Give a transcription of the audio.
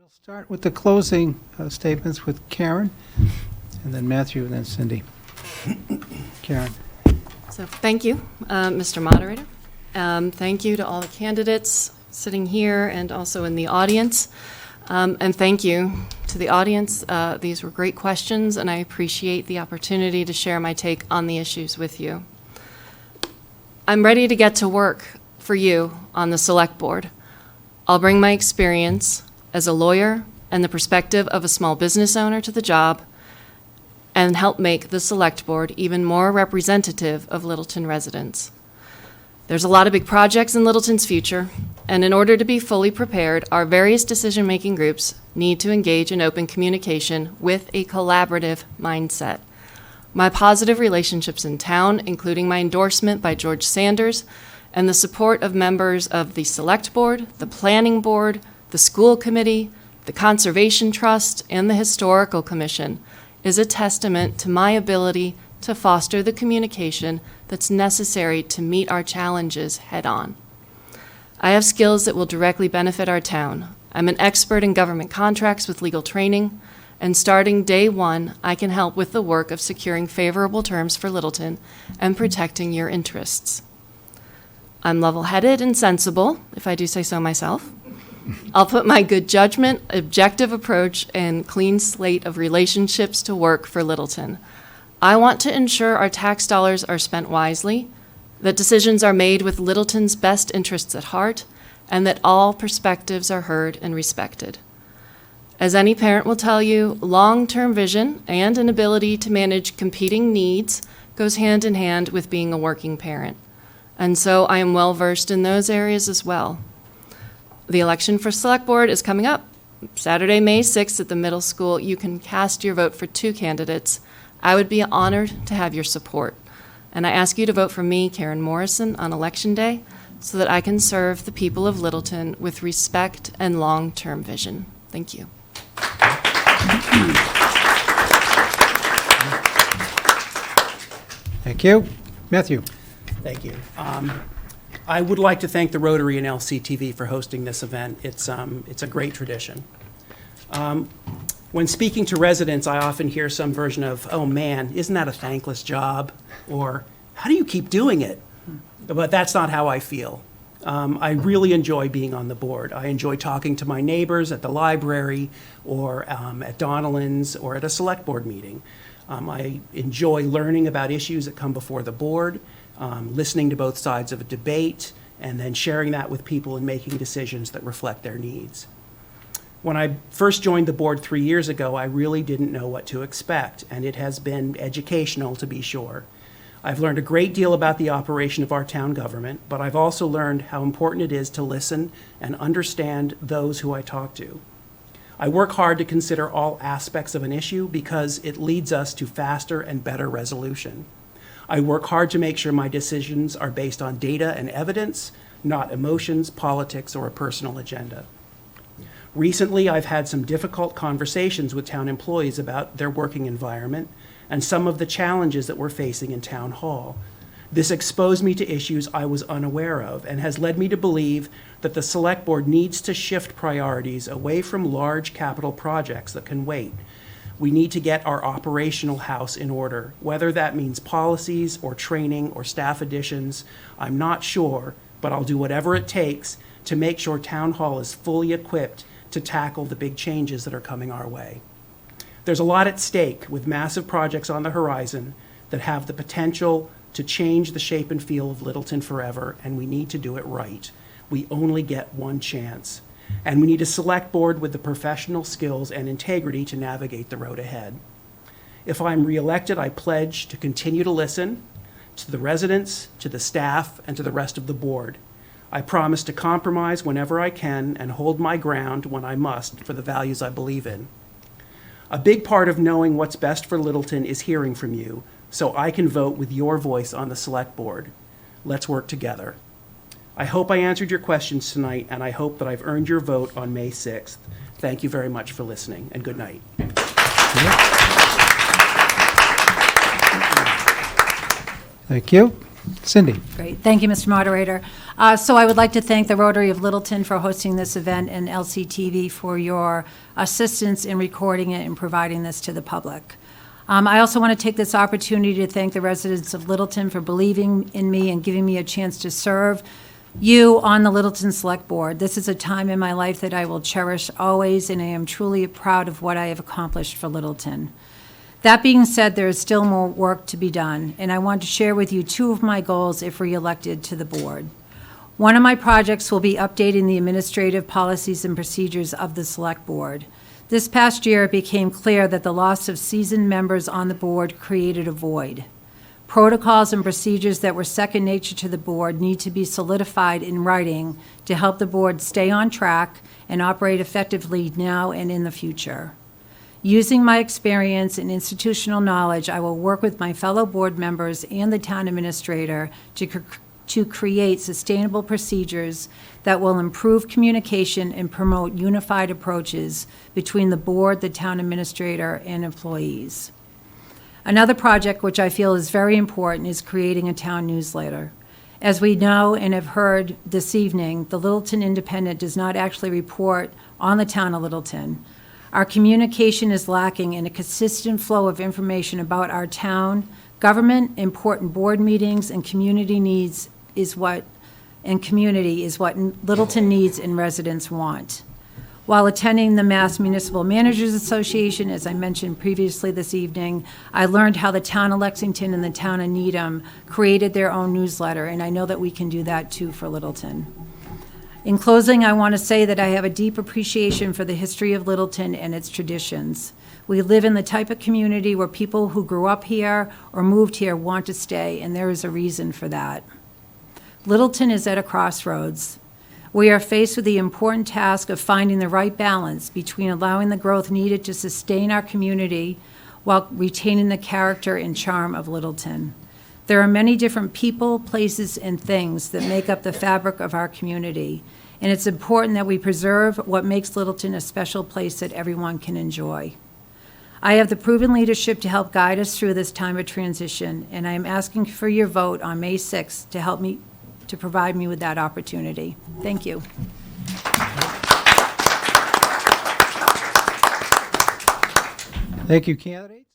We'll start with the closing statements with Karen, and then Matthew, and then Cindy. Karen. So thank you, Mr. Moderator. Thank you to all the candidates sitting here and also in the audience. And thank you to the audience. These were great questions, and I appreciate the opportunity to share my take on the issues with you. I'm ready to get to work for you on the Select Board. I'll bring my experience as a lawyer and the perspective of a small business owner to the job and help make the Select Board even more representative of Littleton residents. There's a lot of big projects in Littleton's future, and in order to be fully prepared, our various decision-making groups need to engage in open communication with a collaborative mindset. My positive relationships in town, including my endorsement by George Sanders, and the support of members of the Select Board, the Planning Board, the School Committee, the Conservation Trust, and the Historical Commission, is a testament to my ability to foster the communication that's necessary to meet our challenges head-on. I have skills that will directly benefit our town. I'm an expert in government contracts with legal training, and starting day one, I can help with the work of securing favorable terms for Littleton and protecting your interests. I'm level-headed and sensible, if I do say so myself. I'll put my good judgment, objective approach, and clean slate of relationships to work for Littleton. I want to ensure our tax dollars are spent wisely, that decisions are made with Littleton's best interests at heart, and that all perspectives are heard and respected. As any parent will tell you, long-term vision and an ability to manage competing needs goes hand in hand with being a working parent. And so I am well-versed in those areas as well. The election for Select Board is coming up. Saturday, May 6th at the middle school. You can cast your vote for 2 candidates. I would be honored to have your support. And I ask you to vote for me, Karen Morrison, on Election Day so that I can serve the people of Littleton with respect and long-term vision. Thank you. Thank you. Matthew. Thank you. I would like to thank the Rotary and LCTV for hosting this event. It's a great tradition. When speaking to residents, I often hear some version of, "Oh man, isn't that a thankless job?" Or, "How do you keep doing it?" But that's not how I feel. I really enjoy being on the board. I enjoy talking to my neighbors at the library or at Donnellan's or at a Select Board meeting. I enjoy learning about issues that come before the board, listening to both sides of a debate, and then sharing that with people and making decisions that reflect their needs. When I first joined the board 3 years ago, I really didn't know what to expect, and it has been educational, to be sure. I've learned a great deal about the operation of our town government, but I've also learned how important it is to listen and understand those who I talk to. I work hard to consider all aspects of an issue because it leads us to faster and better resolution. I work hard to make sure my decisions are based on data and evidence, not emotions, politics, or a personal agenda. Recently, I've had some difficult conversations with town employees about their working environment and some of the challenges that we're facing in Town Hall. This exposed me to issues I was unaware of and has led me to believe that the Select Board needs to shift priorities away from large capital projects that can wait. We need to get our operational house in order, whether that means policies or training or staff additions. I'm not sure, but I'll do whatever it takes to make sure Town Hall is fully equipped to tackle the big changes that are coming our way. There's a lot at stake with massive projects on the horizon that have the potential to change the shape and feel of Littleton forever, and we need to do it right. We only get one chance. And we need a Select Board with the professional skills and integrity to navigate the road ahead. If I'm reelected, I pledge to continue to listen to the residents, to the staff, and to the rest of the board. I promise to compromise whenever I can and hold my ground when I must for the values I believe in. A big part of knowing what's best for Littleton is hearing from you, so I can vote with your voice on the Select Board. Let's work together. I hope I answered your questions tonight, and I hope that I've earned your vote on May 6th. Thank you very much for listening, and good night. Thank you. Cindy? Great. Thank you, Mr. Moderator. So I would like to thank the Rotary of Littleton for hosting this event and LCTV for your assistance in recording it and providing this to the public. I also want to take this opportunity to thank the residents of Littleton for believing in me and giving me a chance to serve you on the Littleton Select Board. This is a time in my life that I will cherish always, and I am truly proud of what I have accomplished for Littleton. That being said, there is still more work to be done, and I want to share with you two of my goals if reelected to the board. One of my projects will be updating the administrative policies and procedures of the Select Board. This past year, it became clear that the loss of seasoned members on the board created a void. Protocols and procedures that were second nature to the board need to be solidified in writing to help the board stay on track and operate effectively now and in the future. Using my experience and institutional knowledge, I will work with my fellow board members and the town administrator to create sustainable procedures that will improve communication and promote unified approaches between the board, the town administrator, and employees. Another project which I feel is very important is creating a town newsletter. As we know and have heard this evening, the Littleton Independent does not actually report on the town of Littleton. Our communication is lacking in a consistent flow of information about our town, government, important board meetings, and community is what Littleton needs and residents want. While attending the Mass Municipal Managers Association, as I mentioned previously this evening, I learned how the town of Lexington and the town of Needham created their own newsletter, and I know that we can do that too for Littleton. In closing, I want to say that I have a deep appreciation for the history of Littleton and its traditions. We live in the type of community where people who grew up here or moved here want to stay, and there is a reason for that. Littleton is at a crossroads. We are faced with the important task of finding the right balance between allowing the growth needed to sustain our community while retaining the character and charm of Littleton. There are many different people, places, and things that make up the fabric of our community, and it's important that we preserve what makes Littleton a special place that everyone can enjoy. I have the proven leadership to help guide us through this time of transition, and I am asking for your vote on May 6th to provide me with that opportunity. Thank you. Thank you, candidate.